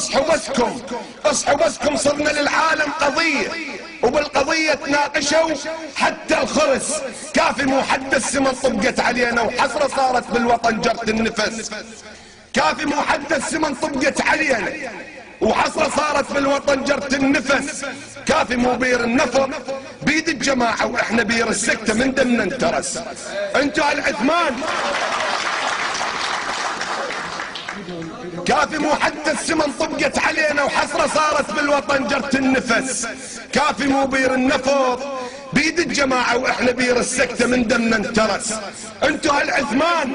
اصحوا بسكم، اصحوا بسكم، صرنا للعالم قضية، وبالقضية تناقشوا حتى الخرس. كافي مو حتى السمن طبقت علينا وحسرة صارت بالوطن جرت النفس. كافي مو حتى السمن طبقت علينا وحسرة صارت بالوطن جرت النفس. كافي مو بير النفط بيد الجماعة واحنا بير السكتة من دمنا انترس. انتو هالعثمان كافي مو حتى السمن طبقت علينا وحسرة صارت بالوطن جرت النفس. كافي مو بير النفط بيد الجماعة واحنا بير السكتة من دمنا انترس. انتو هالعثمان،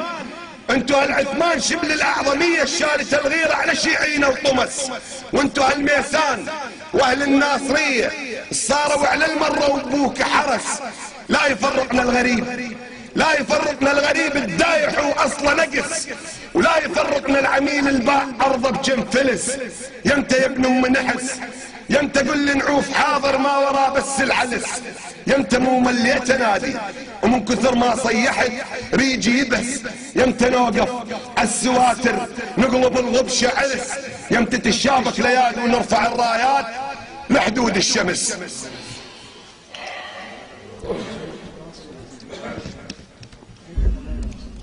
انتو هالعثمان شبل الاعظمية الشالة الغيرة على شيعينا وطمس. وانتو هالميسان واهل الناصرية صاروا على المرة وابوك حرس. لا يفرقنا الغريب، لا يفرقنا الغريب الدايح واصله نقص، ولا يفرقنا العميل الباع ارضه بجم فلس. يمتى يا ابن ام نحس، يمتى قل لي نعوف حاضر ما وراه بس العلس. يمتى مو مليت انادي ومن كثر ما صيحت ريجي يبس. يمتى نوقف عالسواتر نقلب الغبش علس. يمتى تشابك ليالي ونرفع الرايات لحدود الشمس.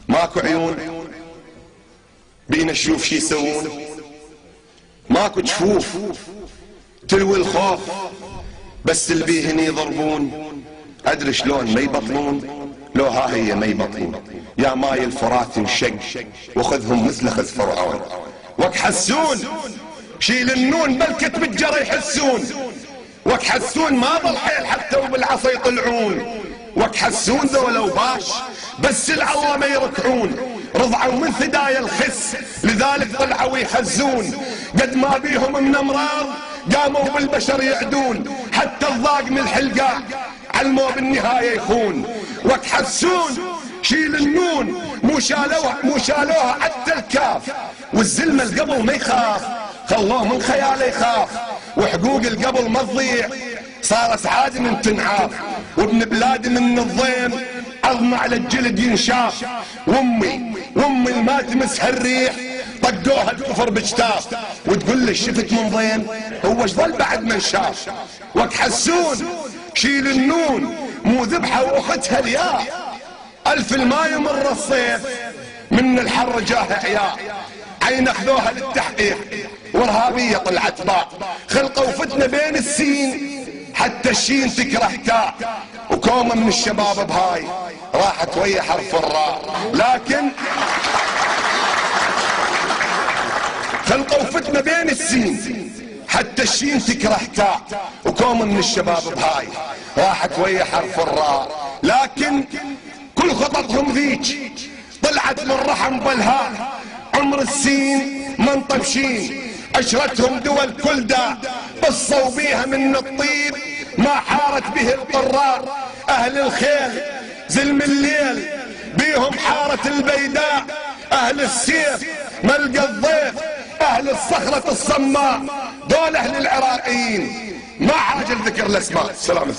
ماكو عيون بينا نشوف شي يسوون، ماكو جفوف تلوي الخوف بس البيهن يضربون. ادري شلون ما يبطلون لو ها هي ما يبطلون. يا ماي الفرات انشق وخذهم مثل خذ فرعون. وك حسون شيل النون بلكت بالجرى يحسون. وك حسون ما ضل حيل حتى وبالعصا يطلعون. وك حسون ذولا وباش بس العظمة ما يركعون. رضعوا من ثدايا الخس لذلك طلعوا يخزون. قد ما بيهم من امراض قاموا بالبشر يعدون. حتى الضاق من الحلقة علموا بالنهاية يخون. وك حسون شيل النون مو شالوها حتى الكاف. والزلمة القبل ما يخاف خلوه من خياله يخاف. وحقوق القبل ما تضيع صارت عادي من تنعاف. وابن بلادي من الضيم عظم على الجلد ينشاف. وامي ما تمس هالريح طقوها الكفر بجتاف. وتقول لي شفت من ضيم هو ايش ظل بعد ما شاف. وك حسون شيل النون مو ذبحه واختها الياء. الف ما يمر الصيف من الحر جاه عياء. عين اخذوها للتحقيق وارهابيه طلعت باء. خلقوا فتنه بين السين حتى الشين تكره تاء. وكومه من الشباب بهاي راحت ويا حرف الراء. لكن خلقوا فتنه بين السين حتى الشين تكره تاء. وكومه من الشباب بهاي راحت ويا حرف الراء. لكن كل خططهم ذيك طلعت من رحم بلهاء. عمر السين ما انطبشين عشرتهم دول كل دا بصوا بيها من الطيب ما حارت به القرار. اهل الخيل زلم الليل بيهم حارت البيداء. اهل السيف ملقى الضيف اهل الصخرة الصماء. دول اهل العراقيين ما حاجة لذكر الاسماء. سلام.